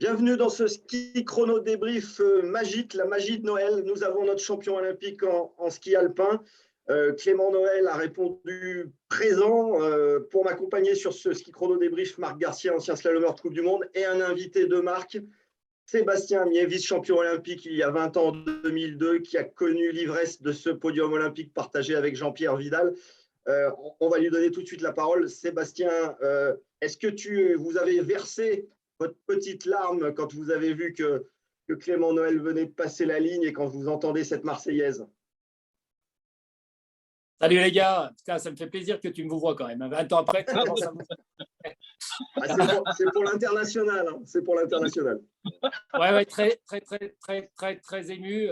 Bienvenue dans ce ski chrono débrief magique, la magie de Noël. Nous avons notre champion olympique en ski alpin. Clément Noël a répondu présent pour m'accompagner sur ce ski chrono débrief. Marc Garcia, ancien slalomeur de Coupe du Monde, et un invité de marque, Sébastien Amier, vice-champion olympique il y a 20 ans, en 2002, qui a connu l'ivresse de ce podium olympique partagé avec Jean-Pierre Vidal. On va lui donner tout de suite la parole. Sébastien, est-ce que vous avez versé votre petite larme quand vous avez vu que Clément Noël venait de passer la ligne et quand vous entendez cette Marseillaise? Salut les gars, putain, ça me fait plaisir que tu me vois quand même. 20 ans après, comment ça me c'est pour l'international. Hein. C'est pour l'international. Ouais, très ému.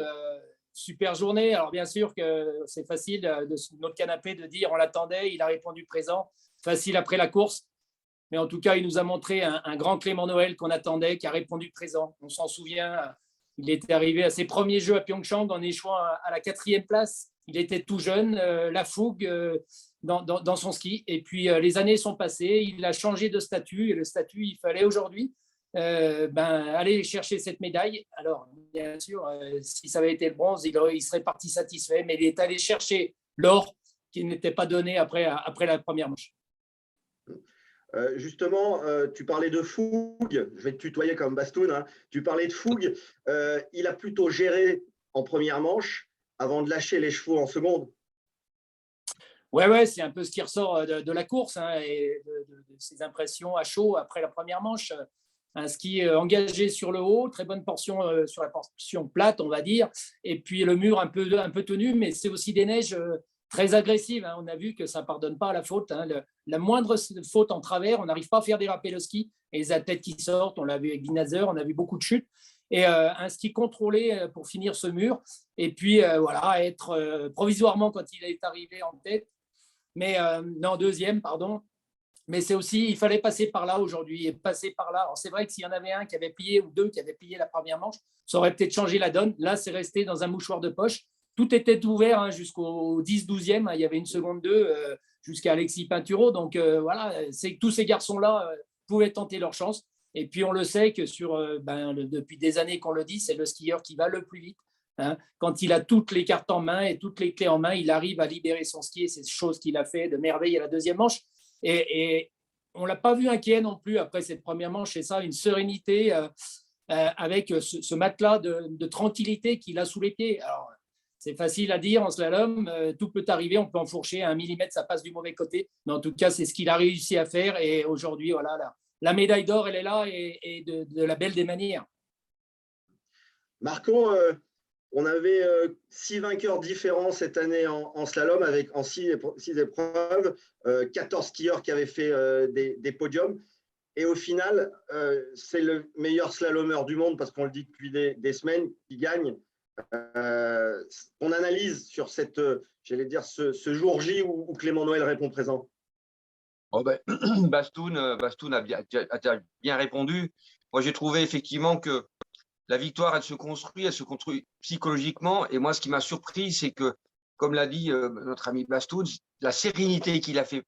Super journée. Alors bien sûr que c'est facile de notre canapé de dire on l'attendait, il a répondu présent. Facile après la course. Mais en tout cas, il nous a montré un grand Clément Noël qu'on attendait, qui a répondu présent. On s'en souvient, il était arrivé à ses premiers Jeux à Pyeongchang en échouant à la 4e place. Il était tout jeune, la fougue dans son ski. Et puis, les années sont passées, il a changé de statut. Et le statut, il fallait aujourd'hui aller chercher cette médaille. Alors, bien sûr, si ça avait été le bronze, il serait parti satisfait. Mais il est allé chercher l'or qui n'était pas donné après la première manche. Justement, tu parlais de fougue, je vais te tutoyer comme Bastoun, hein. Tu parlais de fougue, il a plutôt géré en première manche avant de lâcher les chevaux en seconde. Ouais, c'est un peu ce qui ressort de la course hein, et de ses impressions à chaud après la première manche. Un ski engagé sur le haut, très bonne portion sur la portion plate, on va dire, et puis le mur un peu tenu, mais c'est aussi des neiges très agressives. Hein. On a vu que ça ne pardonne pas la faute. Hein. La moindre faute en travers, on n'arrive pas à faire déraper le ski. Et les athlètes qui sortent, on l'a vu avec Dinazer, on a vu beaucoup de chutes. Et un ski contrôlé pour finir ce mur. Et puis, être provisoirement quand il est arrivé en tête. Mais non, deuxième, pardon. Mais c'est aussi, il fallait passer par là aujourd'hui et passer par là. Alors, c'est vrai que s'il y en avait un qui avait plié ou deux qui avaient plié la première manche, ça aurait peut-être changé la donne. Là, c'est resté dans un mouchoir de poche. Tout était ouvert hein, jusqu'au 10-12e. Hein, il y avait une seconde 2 jusqu'à Alexis Pinturo. Donc, voilà, tous ces garçons-là pouvaient tenter leur chance. Et puis, on le sait que depuis des années qu'on le dit, c'est le skieur qui va le plus vite. Hein. Quand il a toutes les cartes en main et toutes les clés en main, il arrive à libérer son ski. Et c'est chose qu'il a fait de merveille à la deuxième manche. Et on ne l'a pas vu inquiet non plus après cette première manche. C'est ça, une sérénité avec ce matelas de tranquillité qu'il a sous les pieds. Alors, c'est facile à dire en slalom, tout peut arriver, on peut enfourcher à 1 millimètre, ça passe du mauvais côté. Mais en tout cas, c'est ce qu'il a réussi à faire. Et aujourd'hui, voilà, la médaille d'or, elle est là et de la belle des manières. Marco, on avait 6 vainqueurs différents cette année en slalom, avec en 6 épreuves, 14 skieurs qui avaient fait des podiums. Et au final, c'est le meilleur slalomeur du monde, parce qu'on le dit depuis des semaines, qui gagne. On analyse sur ce jour J où Clément Noël répond présent. Oh ben, Bastoun a bien répondu. Moi, j'ai trouvé effectivement que la victoire, elle se construit psychologiquement. Et moi, ce qui m'a surpris, c'est que, comme l'a dit notre ami Bastoun, la sérénité qu'il a fait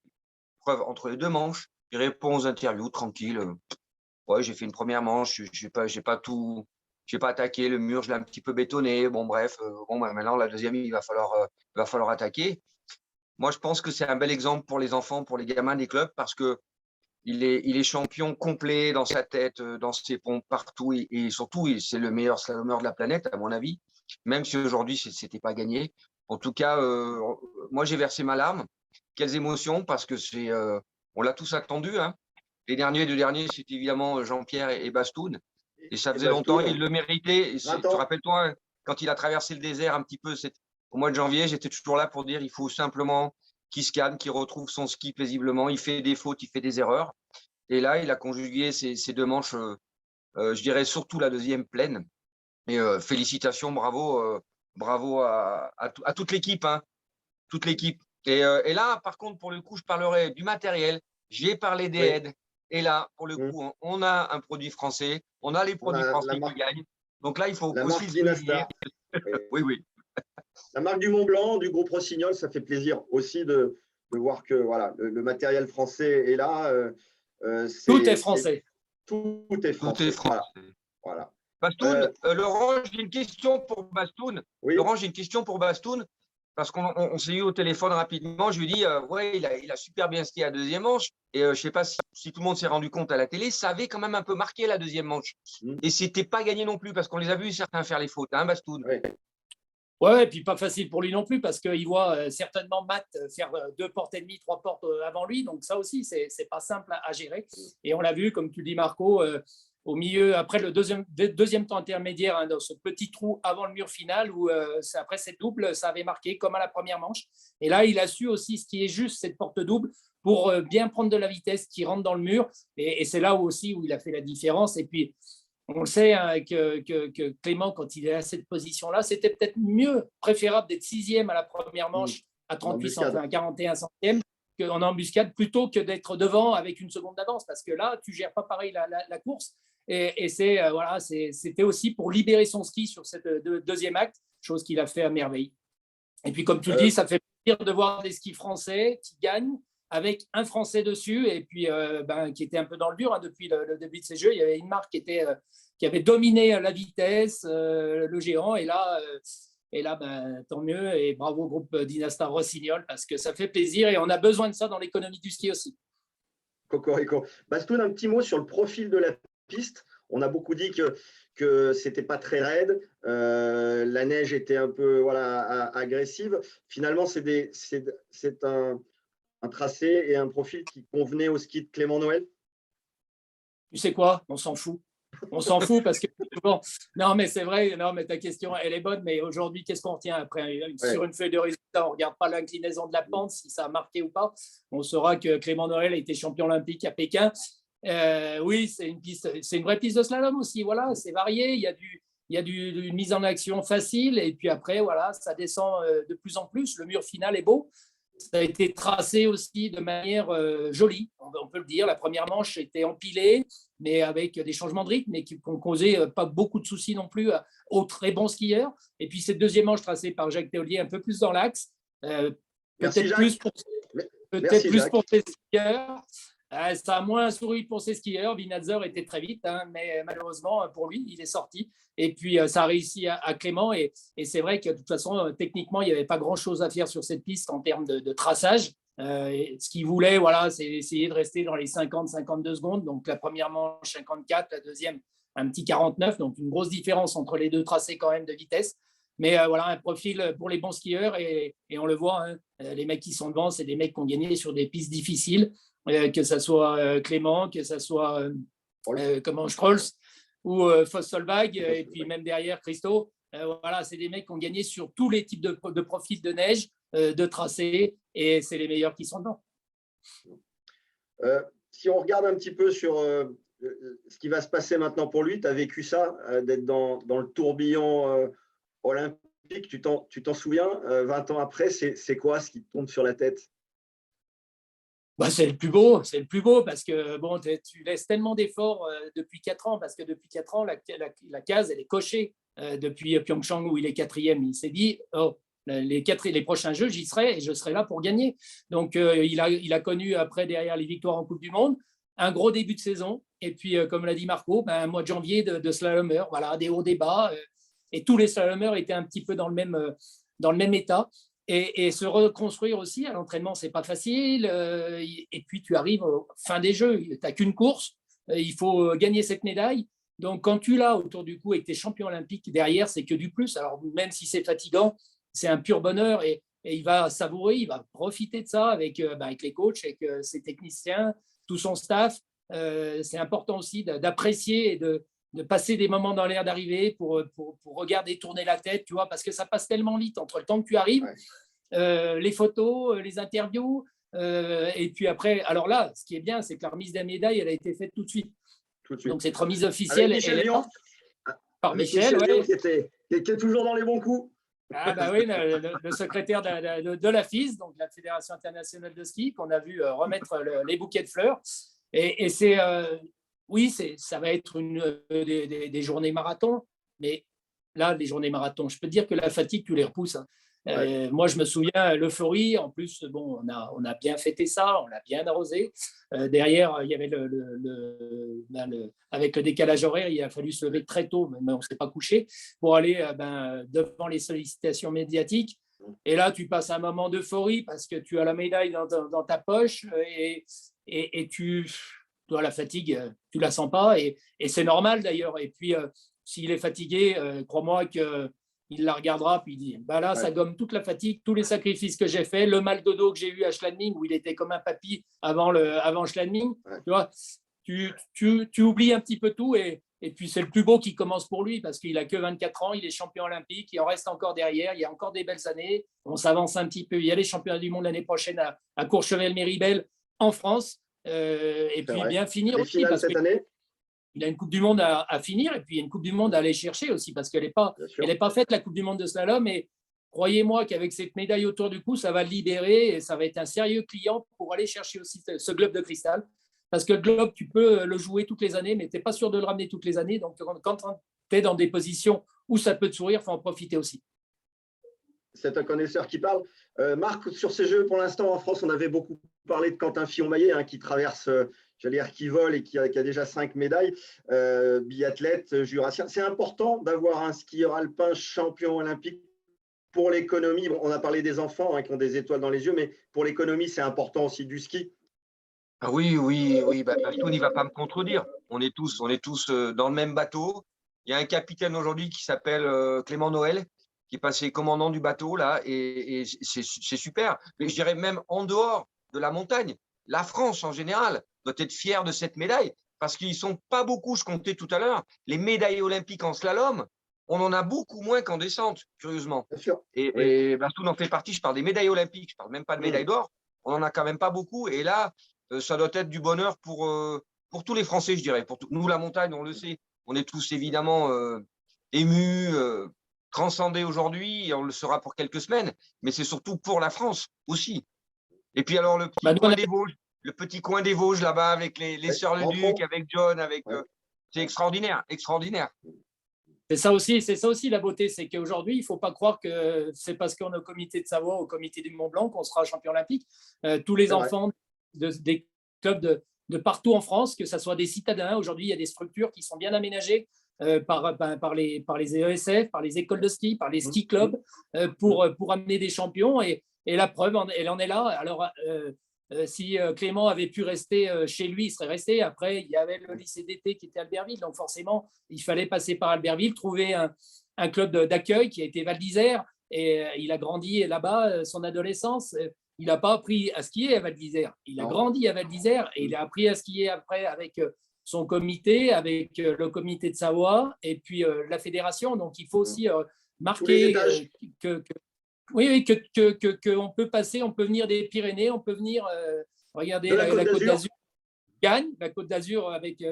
preuve entre les deux manches, il répond aux interviews tranquille. Ouais, j'ai fait une première manche, j'ai pas attaqué le mur, je l'ai un petit peu bétonné. Bon, bref, maintenant la deuxième, il va falloir attaquer. Moi, je pense que c'est un bel exemple pour les enfants, pour les gamins des clubs, parce que il est champion complet dans sa tête, dans ses pompes, partout. Et surtout, c'est le meilleur slalomeur de la planète, à mon avis, même si aujourd'hui, ce n'était pas gagné. En tout cas, moi, j'ai versé ma larme. Quelles émotions, parce que on l'a tous attendu. Hein. Les deux derniers, c'était évidemment Jean-Pierre et Bastoun. Et ça faisait longtemps, il le méritait. Tu rappelles-toi, hein, quand il a traversé le désert un petit peu, au mois de janvier, j'étais toujours là pour dire il faut simplement qu'il se calme, qu'il retrouve son ski paisiblement. Il fait des fautes, il fait des erreurs. Et là, il a conjugué ces deux manches, je dirais surtout la deuxième pleine. Et félicitations, bravo à toute l'équipe. Hein, toute l'équipe. Et là, par contre, pour le coup, je parlerai du matériel. J'ai parlé des aides. Et là, pour le coup, on a un produit français. On a les produits français qui gagnent. Donc là, il faut aussi le souligner. Oui. La marque du Mont Blanc, du groupe Rossignol, ça fait plaisir aussi de voir que voilà, le matériel français est là. Tout est français. Tout est Tout français. est français. Voilà. Bastoun, Laurent, j'ai une question pour Bastoun. Oui. Laurent, j'ai une question pour Bastoun, parce qu'on s'est eu au téléphone rapidement. Je lui dis, ouais, il a super bien skié à deuxième manche. Et je ne sais pas si tout le monde s'est rendu compte à la télé, ça avait quand même un peu marqué la deuxième manche. Et c'était pas gagné non plus, parce qu'on les a vus certains faire les fautes, hein, Bastoun. Oui. Ouais, et puis pas facile pour lui non plus, parce qu'il voit certainement Matt faire 2 portes et demie, 3 portes avant lui. Donc ça aussi, c'est pas simple à gérer. Et on l'a vu, comme tu le dis, Marco, au milieu, après le deuxième temps intermédiaire, hein, dans ce petit trou avant le mur final, où après cette double, ça avait marqué comme à la première manche. Et là, il a su aussi ce qui est juste, cette porte double, pour bien prendre de la vitesse, qui rentre dans le mur. Et c'est là aussi où il a fait la différence. Et puis, on le sait, hein, que Clément, quand il est à cette position-là, c'était peut-être mieux, préférable d'être 6e à la première manche à 38 centièmes, à 41 centièmes, en embuscade, plutôt que d'être devant avec une seconde d'avance, parce que là, tu ne gères pas pareil la course. Et c'était aussi pour libérer son ski sur cette deuxième acte, chose qu'il a fait à merveille. Et puis, comme tu le dis, ça fait plaisir de voir des skis français qui gagnent avec un Français dessus, et puis qui était un peu dans le dur, hein, depuis le début de ces jeux. Il y avait une marque qui avait dominé la vitesse, le géant, et là, tant mieux, et bravo au groupe Dynastar Rossignol, parce que ça fait plaisir, et on a besoin de ça dans l'économie du ski aussi. Cocorico. Bastoun, un petit mot sur le profil de la piste. On a beaucoup dit que c'était pas très raide, la neige était un peu agressive. Finalement, c'est un tracé et un profil qui convenait au ski de Clément Noël. Tu sais quoi? On s'en fout. On s'en fout parce que bon, non, mais c'est vrai, non, mais ta question, elle est bonne, mais aujourd'hui, qu'est-ce qu'on retient après? Sur une feuille de résultat, on ne regarde pas l'inclinaison de la pente, si ça a marqué ou pas. On saura que Clément Noël a été champion olympique à Pékin. Oui, c'est une vraie piste de slalom aussi. Voilà, c'est varié. Il y a une mise en action facile, et puis après, voilà, ça descend de plus en plus. Le mur final est beau. Ça a été tracé aussi de manière jolie, on peut le dire. La première manche était empilée, mais avec des changements de rythme, mais qui n'ont causé pas beaucoup de soucis non plus aux très bons skieurs. Et puis cette deuxième manche tracée par Jacques Théolier, un peu plus dans l'axe, peut-être plus pour ses skieurs. Ça a moins souri pour ses skieurs. Vinazor était très vite, hein, mais malheureusement pour lui, il est sorti. Et puis ça a réussi à Clément. Et c'est vrai que de toute façon, techniquement, il n'y avait pas grand-chose à faire sur cette piste en termes de traçage. Ce qu'il voulait, voilà, c'est essayer de rester dans les 50-52 secondes. Donc la première manche 54, la deuxième un petit 49. Donc une grosse différence entre les deux tracés quand même de vitesse. Mais voilà, un profil pour les bons skieurs. Et on le voit, hein, les mecs qui sont devant, c'est des mecs qui ont gagné sur des pistes difficiles. Que ce soit Clément, que ce soit Strolls ou Foss-Solvag, et puis même derrière Christo. Voilà, c'est des mecs qui ont gagné sur tous les types de profils de neige, de tracés, et c'est les meilleurs qui sont dedans. Si on regarde un petit peu sur ce qui va se passer maintenant pour lui, tu as vécu ça, d'être dans le tourbillon olympique, tu t'en souviens, 20 ans après, c'est quoi ce qui te tombe sur la tête? C'est le plus beau parce que bon, tu laisses tellement d'efforts depuis 4 ans, parce que depuis 4 ans, la case, elle est cochée depuis Pyeongchang où il est 4e. Il s'est dit, les prochains Jeux, j'y serai et je serai là pour gagner. Donc, il a connu après, derrière les victoires en Coupe du Monde, un gros début de saison. Et puis, comme l'a dit Marco, un mois de janvier de slalomeur, voilà, des hauts, des bas. Et tous les slalomeurs étaient un petit peu dans le même état. Et se reconstruire aussi à l'entraînement, c'est pas facile. Et puis, tu arrives aux fin des Jeux, tu n'as qu'une course, il faut gagner cette médaille. Donc, quand tu l'as autour du cou et que tu es champion olympique derrière, c'est que du plus. Alors, même si c'est fatigant, c'est un pur bonheur, et il va savourer, il va profiter de ça avec les coachs, avec ses techniciens, tout son staff. C'est important aussi d'apprécier et de passer des moments dans l'air d'arrivée pour regarder, tourner la tête, tu vois, parce que ça passe tellement vite entre le temps que tu arrives, les photos, les interviews, et puis après, alors là, ce qui est bien, c'est que la remise des médailles, elle a été faite tout de suite. Donc cette remise officielle, par Michel, ouais. qui est toujours dans les bons coups. Ah oui, le secrétaire de la FIS, donc la Fédération internationale de ski, qu'on a vu remettre les bouquets de fleurs. Et c'est oui, ça va être des journées marathon, mais là, les journées marathon, je peux te dire que la fatigue, tu les repousses. Hein. Moi, je me souviens, l'euphorie, en plus, bon, on a bien fêté ça, on l'a bien arrosé. Derrière, il y avait avec le décalage horaire, il a fallu se lever très tôt, mais on ne s'est pas couché, pour aller devant les sollicitations médiatiques. Et là, tu passes un moment d'euphorie parce que tu as la médaille dans ta poche et toi, la fatigue, tu ne la sens pas. Et c'est normal d'ailleurs. Et puis, s'il est fatigué, crois-moi qu'il la regardera, puis il dit bah là, ça gomme toute la fatigue, tous les sacrifices que j'ai faits, le mal de dos que j'ai eu à Schladming, où il était comme un papy avant Schladming. Tu vois, tu oublies un petit peu tout. Et puis, c'est le plus beau qui commence pour lui parce qu'il n'a que 24 ans, il est champion olympique, il en reste encore derrière, il y a encore des belles années. On s'avance un petit peu. Il y a les championnats du monde l'année prochaine à Courchevel-Méribel en France. Et puis, bien finir les aussi. finales cette année. Il a une Coupe du Monde à finir et puis il y a une Coupe du Monde à aller chercher aussi parce qu'elle n'est pas faite, la Coupe du Monde de slalom. Et croyez-moi qu'avec cette médaille autour du cou, ça va le libérer et ça va être un sérieux client pour aller chercher aussi ce globe de cristal. Parce que le globe, tu peux le jouer toutes les années, mais tu n'es pas sûr de le ramener toutes les années. Donc, quand tu es dans des positions où ça peut te sourire, il faut en profiter aussi. C'est un connaisseur qui parle. Marc, sur ces Jeux, pour l'instant, en France, on avait beaucoup parlé de Quentin Fillon-Maillet, qui traverse, j'allais dire, qui vole et qui a déjà 5 médailles, biathlète, jurassien. C'est important d'avoir un skieur alpin champion olympique pour l'économie. Bon, on a parlé des enfants qui ont des étoiles dans les yeux, mais pour l'économie, c'est important aussi du ski. Ah oui, Bastoun, il ne va pas me contredire. On est tous dans le même bateau. Il y a un capitaine aujourd'hui qui s'appelle Clément Noël, qui est passé commandant du bateau, là, et c'est super. Mais je dirais même en dehors de la montagne, la France en général doit être fière de cette médaille, parce qu'ils ne sont pas beaucoup, je comptais tout à l'heure, les médailles olympiques en slalom, on en a beaucoup moins qu'en descente, curieusement. Bien sûr. Et Bastoun en fait partie, je parle des médailles olympiques, je ne parle même pas de médailles d'or, on n'en a quand même pas beaucoup, et là, ça doit être du bonheur pour tous les Français, je dirais. Nous, la montagne, on le sait, on est tous évidemment émus, transcendés aujourd'hui, et on le sera pour quelques semaines, mais c'est surtout pour la France aussi. Et puis alors, le petit coin des Vosges là-bas, avec les Sœurs Le Duc, avec John, c'est extraordinaire, extraordinaire. C'est ça aussi la beauté, c'est qu'aujourd'hui, il ne faut pas croire que c'est parce qu'on est au comité de Savoie, au comité du Mont Blanc, qu'on sera champion olympique. Tous les enfants des clubs de partout en France, que ce soit des citadins. Aujourd'hui, il y a des structures qui sont bien aménagées par les ESF, par les écoles de ski, par les ski clubs, pour amener des champions. Et la preuve, elle en est là. Alors, si Clément avait pu rester chez lui, il serait resté. Après, il y avait le lycée d'été qui était à Albertville. Donc, forcément, il fallait passer par Albertville, trouver un club d'accueil qui a été Val d'Isère. Et il a grandi là-bas, son adolescence. Il n'a pas appris à skier à Val d'Isère. Il a grandi à Val d'Isère et il a appris à skier après avec son comité, avec le comité de Savoie et puis la fédération. Donc, il faut aussi marquer qu'on peut passer, on peut venir des Pyrénées, on peut venir regarder la Côte d'Azur. La Côte d'Azur avec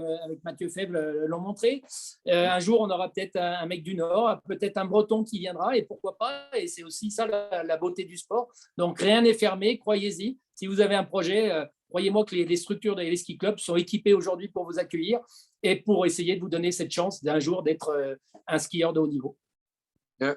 Mathieu Faible l'ont montré. Un jour, on aura peut-être un mec du Nord, peut-être un Breton qui viendra, et pourquoi pas. Et c'est aussi ça la beauté du sport. Donc, rien n'est fermé, croyez-y. Si vous avez un projet, croyez-moi que les structures des ski clubs sont équipées aujourd'hui pour vous accueillir et pour essayer de vous donner cette chance d'un jour d'être un skieur de haut niveau.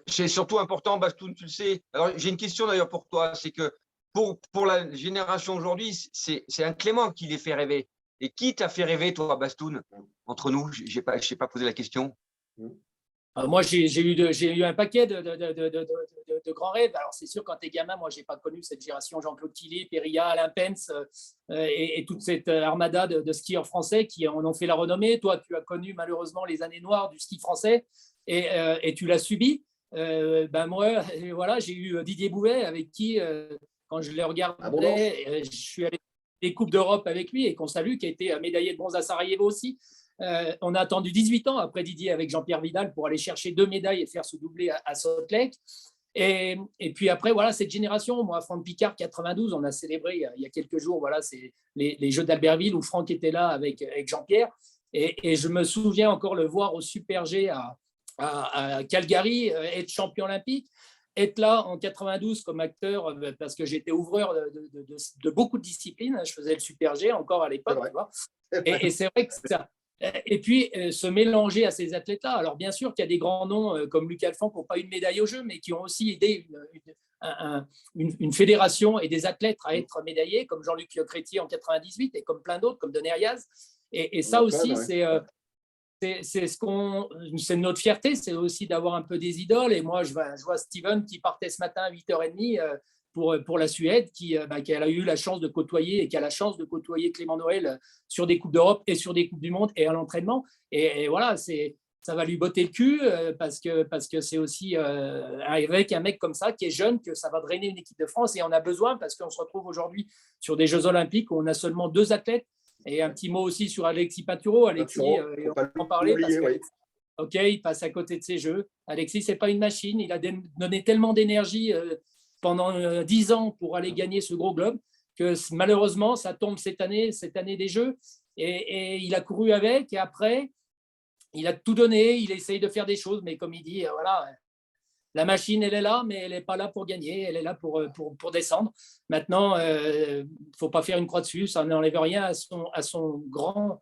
C'est surtout important, Bastoun, tu le sais. Alors, j'ai une question d'ailleurs pour toi. C'est que pour la génération aujourd'hui, c'est un Clément qui les fait rêver. Et qui t'a fait rêver, toi, Bastoun, entre nous? Je n'ai pas posé la question. Moi, j'ai eu un paquet de grands rêves. Alors, c'est sûr, quand tu es gamin, moi, je n'ai pas connu cette génération Jean-Claude Tillet, Périlla, Alain Pence et toute cette armada de skieurs français qui en ont fait la renommée. Toi, tu as connu malheureusement les années noires du ski français et tu l'as subi. Moi, voilà, j'ai eu Didier Bouvet avec qui, quand je les regardais, je suis allé des Coupes d'Europe avec lui et qu'on salue, qui a été médaillé de bronze à Sarajevo aussi. On a attendu 18 ans après Didier avec Jean-Pierre Vidal pour aller chercher 2 médailles et faire ce doublé à Salt Lake. Et puis après, voilà, cette génération, moi, Franck Picard, 92, on a célébré il y a quelques jours, voilà, c'est les Jeux d'Albertville où Franck était là avec Jean-Pierre. Et je me souviens encore le voir au Super G à Calgary, être champion olympique. Être là en 92 comme acteur, parce que j'étais ouvreur de beaucoup de disciplines, je faisais le Super G encore à l'époque, tu vois. Et c'est vrai que Et puis, se mélanger à ces athlètes-là. Alors, bien sûr qu'il y a des grands noms comme Luc Alphand qui n'ont pas eu de médaille aux Jeux, mais qui ont aussi aidé une fédération et des athlètes à être médaillés, comme Jean-Luc Crétier en 98 et comme plein d'autres, comme Denis Arias. Et ça aussi, c'est notre fierté, c'est aussi d'avoir un peu des idoles. Et moi, je vois Steven qui partait ce matin à 8h30 pour la Suède, qui a eu la chance de côtoyer et qui a la chance de côtoyer Clément Noël sur des Coupes d'Europe et sur des Coupes du Monde et à l'entraînement. Et voilà, ça va lui botter le cul parce que c'est aussi avec un mec comme ça qui est jeune que ça va drainer une équipe de France. Et on a besoin parce qu'on se retrouve aujourd'hui sur des Jeux Olympiques où on a seulement 2 athlètes. Et un petit mot aussi sur Alexis Pinturo. Alexis, on va en parler parce que, OK, il passe à côté de ses jeux. Alexis, ce n'est pas une machine. Il a donné tellement d'énergie pendant 10 ans pour aller gagner ce gros globe que malheureusement, ça tombe cette année des Jeux. Et il a couru avec. Et après, il a tout donné. Il essaye de faire des choses. Mais comme il dit, voilà, la machine, elle est là, mais elle n'est pas là pour gagner. Elle est là pour descendre. Maintenant, il ne faut pas faire une croix dessus. Ça n'enlève rien à son grand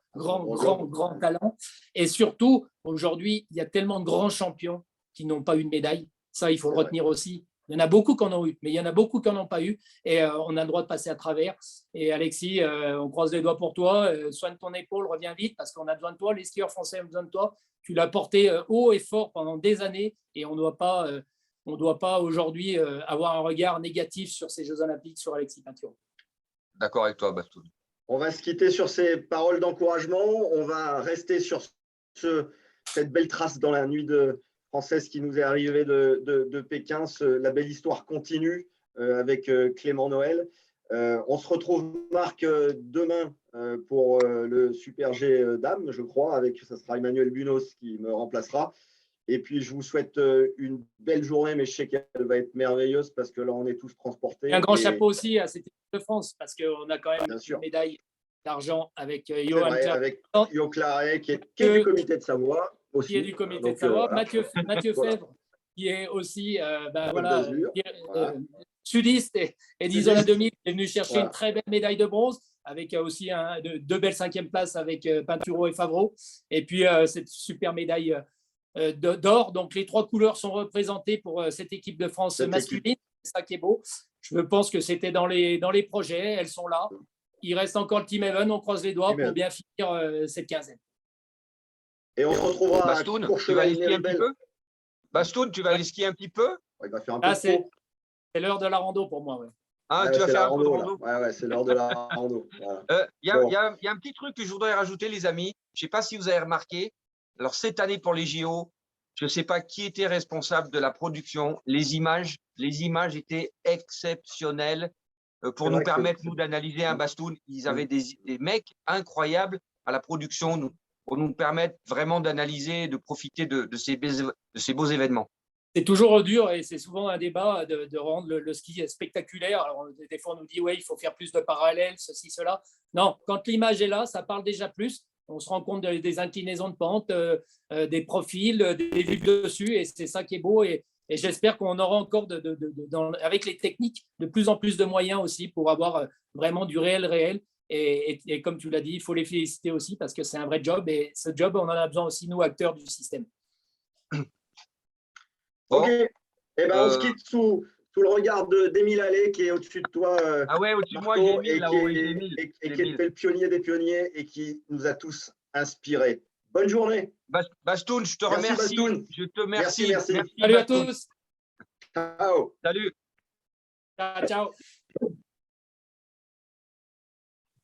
talent. Et surtout, aujourd'hui, il y a tellement de grands champions qui n'ont pas eu de médaille. Ça, il faut le retenir aussi. Il y en a beaucoup qui en ont eu, mais il y en a beaucoup qui n'en ont pas eu. Et on a le droit de passer à travers. Et Alexis, on croise les doigts pour toi. Soigne ton épaule, reviens vite parce qu'on a besoin de toi. Les skieurs français ont besoin de toi. Tu l'as porté haut et fort pendant des années. Et on ne doit pas aujourd'hui avoir un regard négatif sur ces Jeux Olympiques, sur Alexis Pinturo. D'accord avec toi, Bastoun. On va se quitter sur ces paroles d'encouragement. On va rester sur cette belle trace dans la nuit française qui nous est arrivée de Pékin. La belle histoire continue avec Clément Noël. On se retrouve, Marc, demain pour le Super G dames, je crois, ça sera Emmanuel Bunos qui me remplacera. Et puis, je vous souhaite une belle journée, mais je sais qu'elle va être merveilleuse parce que là, on est tous transportés. Et un grand chapeau aussi à cette équipe de France parce qu'on a quand même une médaille d'argent avec Johan Claret, qui est du comité de Savoie. Aussi. Qui est du comité de Savoie. Voilà. Mathieu Fèvre, qui est aussi sudiste et d'Isola 2000, qui est venu chercher une très belle médaille de bronze, avec aussi 2 belles 5e places avec Pinturo et Favreau. Et puis, cette super médaille d'or. Donc, les 3 couleurs sont représentées pour cette équipe de France masculine. C'est ça qui est beau. Je pense que c'était dans les projets. Elles sont là. Il reste encore le Team Even. On croise les doigts pour bien finir cette quinzaine. Et on se retrouvera Bastoun, tu vas aller skier un petit peu. Bastoun, tu vas aller skier un petit peu. Il va faire un peu c'est l'heure de la rando pour moi. Ouais. Tu vas faire un peu de rando. Ouais, c'est l'heure de la rando. Il y a un petit truc que je voudrais rajouter, les amis. Je ne sais pas si vous avez remarqué. Alors, cette année pour les JO, je ne sais pas qui était responsable de la production. Les images étaient exceptionnelles pour nous permettre, nous, d'analyser un Bastoun. Ils avaient des mecs incroyables à la production pour nous permettre vraiment d'analyser, de profiter de ces beaux événements. C'est toujours dur et c'est souvent un débat de rendre le ski spectaculaire. Alors, des fois, on nous dit oui, il faut faire plus de parallèles, ceci, cela. Non, quand l'image est là, ça parle déjà plus. On se rend compte des inclinaisons de pente, des profils, des vues dessus, et c'est ça qui est beau. Et j'espère qu'on aura encore, avec les techniques, de plus en plus de moyens aussi pour avoir vraiment du réel. Et comme tu l'as dit, il faut les féliciter aussi parce que c'est un vrai job. Et ce job, on en a besoin aussi, nous, acteurs du système. OK. On se quitte sous le regard d'Émile Allais qui est au-dessus de toi. Au-dessus de moi, et qui est le pionnier des pionniers et qui nous a tous inspirés. Bonne journée. Bastoun, je te remercie. Bastoun. Je te remercie. Merci. Salut à tous. Ciao. Salut. Ciao.